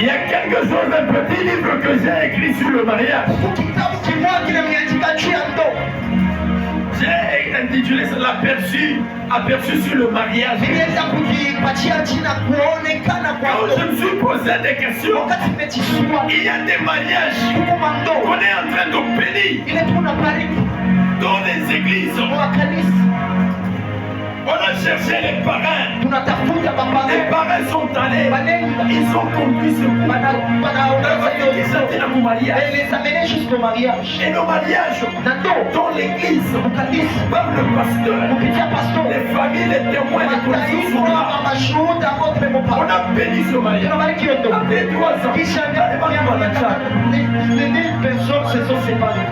Il y a quelque chose, un petit livre que j'ai écrit sur le mariage. J'ai intitulé ça l'aperçu sur le mariage. Quand je me suis posé des questions, il y a des mariages qu'on est en train de bénir dans les églises. On a cherché les parrains. Les parrains sont allés. Ils ont conduit ce couple. Et les amener jusqu'au mariage. Et le mariage, dans l'église, par le pasteur, les familles, les témoins, les connaissances sont là. On a béni ce mariage. Après 3 ans, les 1000 personnes se sont séparées.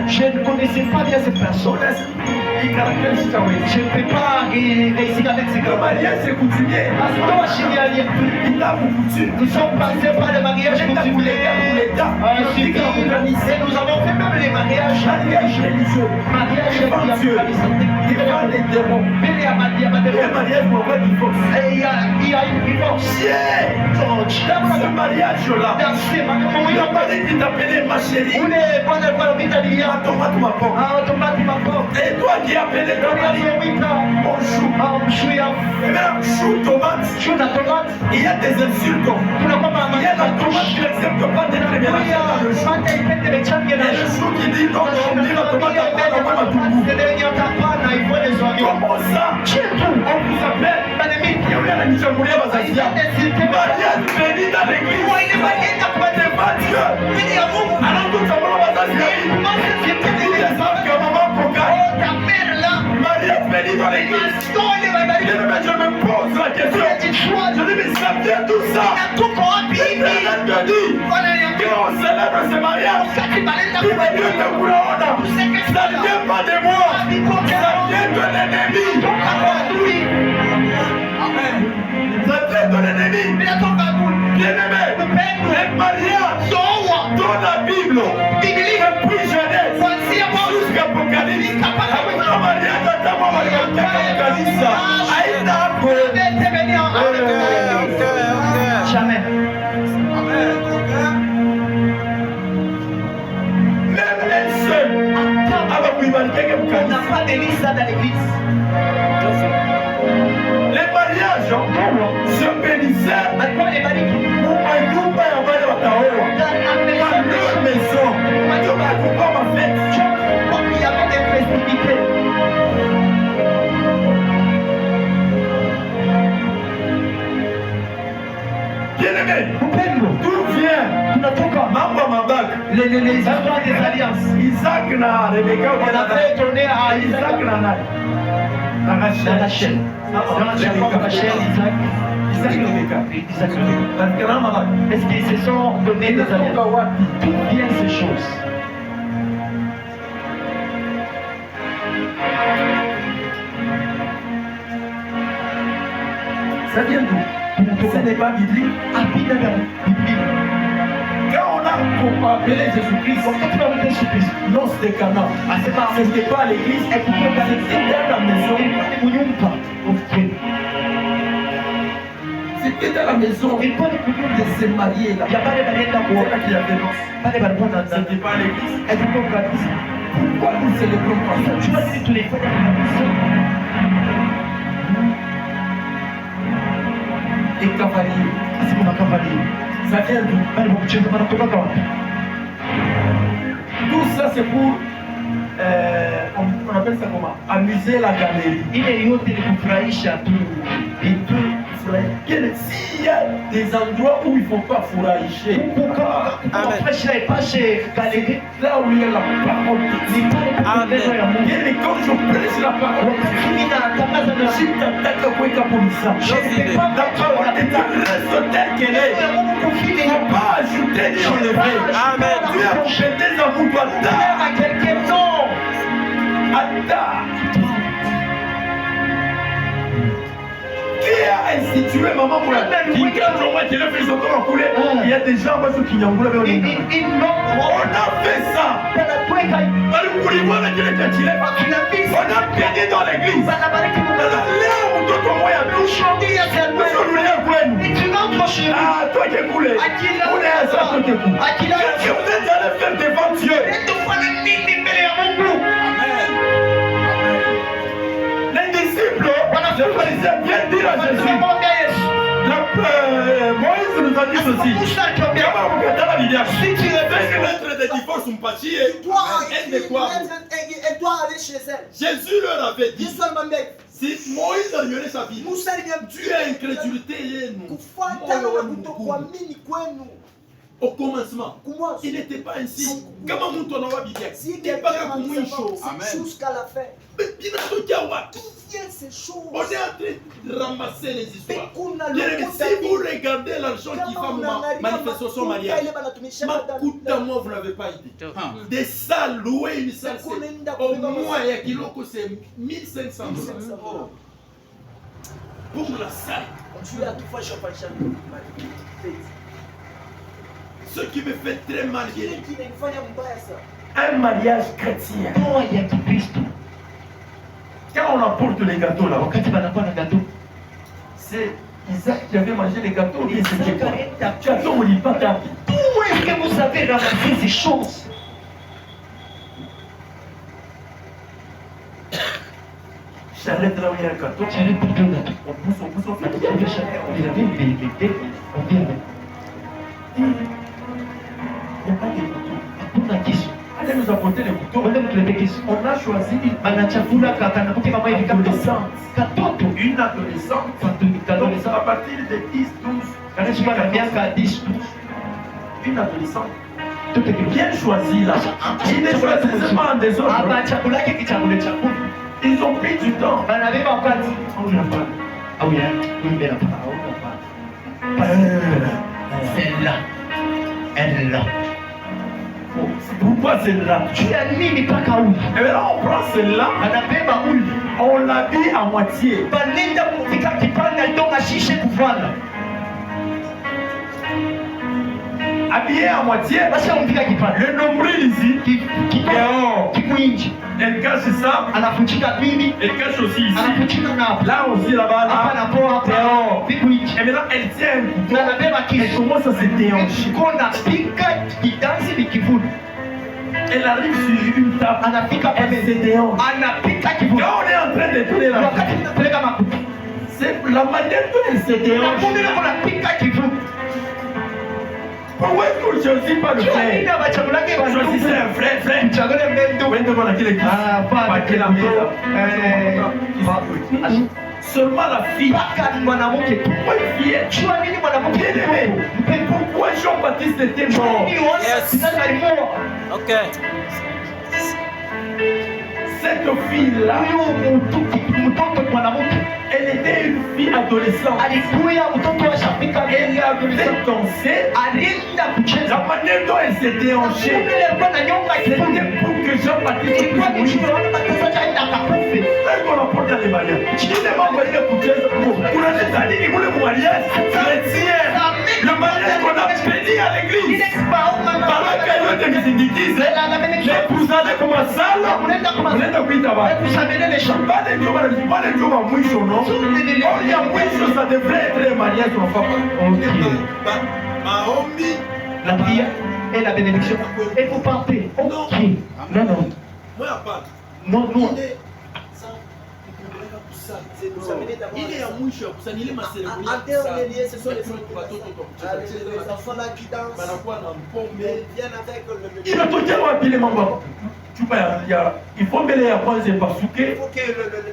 Je ne connaissais pas bien cette personne. Je ne peux pas réussir avec ces gars. Le mariage c'est coutumier. Nous sommes passés par le mariage coutumier. Et nous avons fait même les mariages religieux. Mariage religieux. Il y a les démons. Il y a un mariage pour un divorce. Et il y a une divorce. Dans ce mariage-là, il a pas dit qu'il t'appelait ma chérie. Et toi qui appelais ton mari, mon chou. Et maintenant, chou tomate. Il y a des insultes. Il y a la tomate qui n'accepte pas d'être bien. Et le chou qui dit non, on dit la tomate à pas, on va tout. Comment ça? On vous appelle. Il y a eu un ami qui a voulu à Bazazia. Mariage béni dans l'église. Dieu. Alors tout ça va Bazazia. Ils savent que maman Pokai. Mariage béni dans l'église. Je me pose la question. Je dis mais ça vient tout ça. L'Éternel te dit qu'on célèbre ce mariage. Ça vient pas de moi. Ça vient de l'ennemi. Amen. Ça vient de l'ennemi. Bien-aimé, les mariages dans la Bible, depuis Genèse jusqu'à Apocalypse, le mariage jamais. Même elle seule, on n'a pas béni ça dans l'église. Les mariages se bénissaient dans leur maison. Comme il y avait des festivités. Bien-aimé, d'où vient les histoires des alliances? Isaac n'a Rebecca, on a fait tourner à Isaac n'a Rachel. Est-ce qu'ils se sont donnés des alliances? D'où viennent ces choses? Ça vient d'où? Ce n'est pas biblique. Quand on a appelé Jésus-Christ, non, c'était Cana. C'était pas à l'église, c'était dans la maison. C'était dans la maison de se marier là. Il n'y a pas de mariage là. C'est là qu'il y avait noces. C'était pas à l'église. Pourquoi nous célébrons pas ça? Tu vas dire tous les fois dans la maison. Et cavalier. C'est mon cavalier. Ça vient d'où? Tout ça c'est pour on appelle ça comment? Amuser la galerie. Il est yote de kufurahisha tu. Et tout s'il y a des endroits où il ne faut pas fourrager. Là où il y a la parole de Dieu. Et quand je prêche la parole, je t'attaque pour être pour ça. La parole de Dieu reste telle qu'elle est. Il ne faut pas ajouter ni enlever. Tu as complété ça pour toi. Qui a institué maman pour la tête? Il y a des gens qui ont voulu. On a fait ça. On a gagné dans l'église. toi qui coulez. Qu'est-ce que vous êtes allé faire devant Dieu? Les disciples, les pharisiens viennent dire à Jésus. Moïse nous a dit ceci. Si tu veux mettre des divorces, elle doit aller chez elle. Jésus leur avait dit. Si Moïse alionné sa vie, Dieu a incrédulité nous. Au commencement, il n'était pas ainsi. Comment nous tournons bien? Il n'est pas comme jusqu'à la fin. Ces choses. On est en train de ramasser les histoires. Si vous regardez l'argent qui va manifester son mariage, moi vous n'avez pas idée. Des salles, louer une salle, au moins il y a kiloko, c'est 1500 $. Pour la salle. Ce qui me fait très mal, un mariage chrétien. Quand on apporte les gâteaux là, c'est Isaac qui avait mangé les gâteaux. Où est-ce que vous avez ramassé ces choses? J'arrête là où il y a un gâteau. J'arrête pour deux gâteaux. On pousse, il avait une vérité. On vient. Il n'y a pas de couteau. Allez nous apporter les couteaux. On a choisi une adolescente À partir de 10, 12. Une adolescente. Bien choisi là. Ils ne choisissent pas en désordre. Ils ont pris du temps. Celle-là. Elle-là. Pourquoi celle-là? Tu as mis les pakaoui. Et là on prend celle-là. On l'habille à moitié. Habillé à moitié. Le nombril ici. Elle cache ça. Elle cache aussi ici. Là aussi, là-bas, là. Et maintenant, elle tient un couteau. Elle commence à se déhancher. Elle arrive sur une table. Elle se déhanche. Quand on est en train de tourner la c'est la manière dont elle se déhanche. Pourquoi est-ce qu'on ne choisit pas le frère? Choisissez un frère. Seulement la fille. Pourquoi une fille? Pourquoi Jean-Baptiste était mort? Ok. Cette fille-là, elle était une fille adolescente. Elle avait dansé. La manière dont elle s'est déhanchée, c'était pour que Jean-Baptiste puisse mourir. C'est qu'on apporte dans les mariages. Il n'est pas envoyé pour Dieu. Pour la détailler, il voulait le mariage chrétien. Le mariage qu'on a béni à l'église. Par la caillou de Misidikis, l'épouse allait comme un sale. Unaenda kuita watu. Pale ndio mwisho no. Il y a mwisho, ça devrait être le mariage qu'on fait. Maombi, la prière et la bénédiction. Et vous partez. Ok. Non, non. Moi, pas. Non, non. Il est à mwisho, ça n'est pas célébré. En dernier, ce sont les enfants là qui dansent. Il a tout à les membres. Il faut mêler à quoi c'est parce que il faut que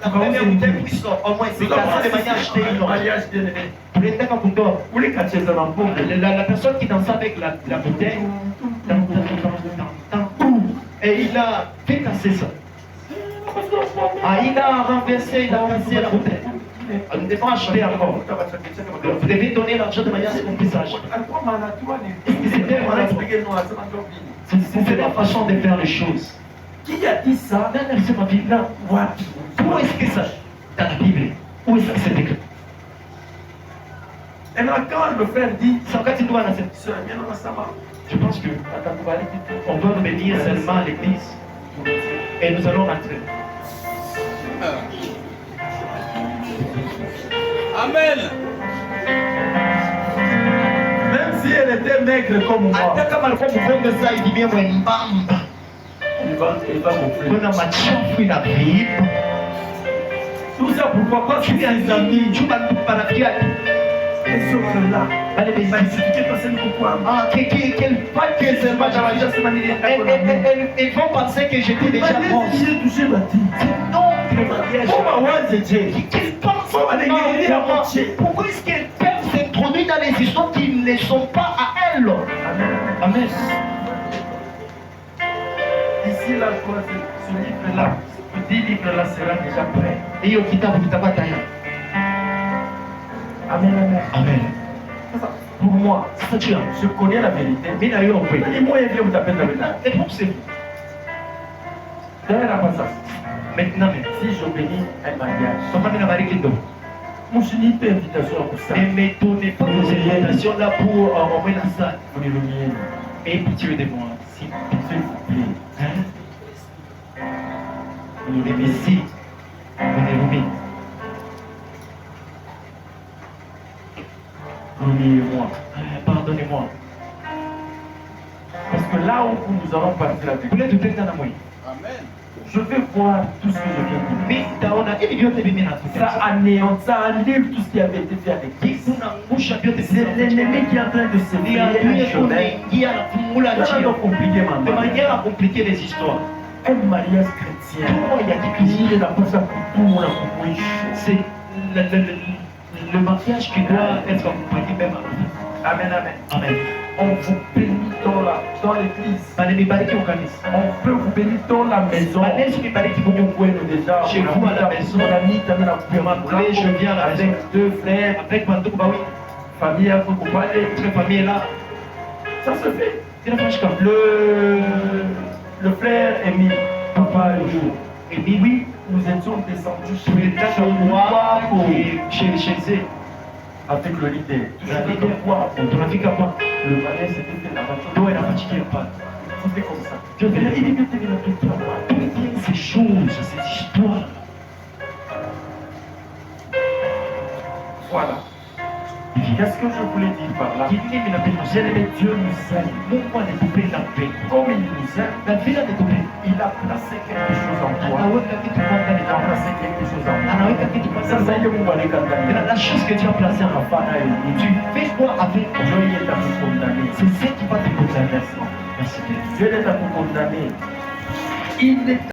la première bouteille puisse au moins s'éclater de mariage dénonné. La personne qui danse avec la bouteille, et il a fait casser ça. Il a renversé, il a cassé la bouteille. Nous devons acheter encore. Vous devez donner l'argent de manière à ce qu'on puisse acheter. C'est la façon de faire les choses. Qui a dit ça? C'est ma Bible là. Où est-ce que ça? Dans la Bible. Où est-ce que c'est écrit? Et maintenant, quand le frère dit, je pense que on doit nous bénir seulement à l'église. Et nous allons rentrer. Amen. était maigre comme moi, hata kama alikuwa mgonjwa zaidi mie mwembamba, il va gonfler. kuna machafu inaviipa. Tout ça pourquoi? Parce qu'il y a des amis. Chumba marafiki yake Ils sont là. wale Il va basi. expliquer parce que pourquoi. Ils vont penser que j'étais déjà mort. J'ai touché ma tête. C'est donc le mariage. Qu'ils pensent pourquoi est-ce qu'elles peuvent s'introduire dans les histoires qui ne sont pas à elles? Amen. Ici, là, ce livre-là, ce 10 livres-là sera déjà prêt. Hiyo kitabu kitakuwa tayari. Amen, amen. Amen. Pour moi, Sasa tu as, je connais la vérité. mimi najua ukweli. Et moi, il vient vous taper dans le tas. Et pour c'est vous. D'ailleurs, après ça, Maintenant même. si j'obéis un mariage, Kama mimi nabariki ndoa. mon chéri, pas invitation pour ça. Ne me donnez pas vos invitations là pour envoyer la salle. Vous les remuez. Et pitié de moi. S'il S'il vous plaît. hein? Et mais si, venez. Remuez-moi. Pardonnez-moi. Parce que là où nous allons partir avec Kule tutenda na mwenye. je vais voir tout ce que je viens de dire. Mimi nitaona hivi vyote mimi Ça nakuta. anéantit, ça annule tout ce qui avait été fait avec Christ. Tunaangusha vyote C'est l'ennemi qui est en train de se ni créer un adui chemin. kuingia na kumula Ça va njia. donc compliquer De maman. manière à compliquer les histoires. Un mariage chrétien. Tout il y a qui cuisine. Il est là pour ça pour tout le monde à couper. C'est le mariage qui doit être accompagné même à Amen, amen. Amen. On vous bénit dans l'église. Bananibariki ukanisa. On peut vous bénir dans la maison. Banesi nibariki Vous Mungu. pouvez nous déjà. Chez vous à la maison. Mon ami, t'as la M'appeler, je viens à la maison. avec deux frères, Avec Banduku Bawi. famille à vous parler. Notre famille est là. Ça se fait. Inafanyika. Le frère Émile, papa un jour. Et puis Oui, nous étions descendus chez tulitaka moi kuwa chez eux. avec le leader. Tunafika kwa tunafika kwa Le mariage s'était fait là-bas. ndoa inafachikia pale. C'était comme ça. Dieu Il a fait dit, il a tout ça. ces choses, ces histoires. Voilà. Qu'est-ce que je voulais dire par là? Mimi napenda Bien-aimé, Dieu nous aime. Mungu anatupenda mpendo. Comme il nous aime, Na vile anatupenda il a placé quelque chose en toi. anaweka kitu kwanza Il a ndani. placé quelque chose en toi. Anaweka kitu kwanza Sasa ndani. ile Mungu alika Et ndani. la chose que tu as placée en enfant, Hapana elimu. tu fais quoi avec toi? Dieu il est à vous condamner. C'est ce qui va te condamner. Merci. Dieu est à vous condamner. Il est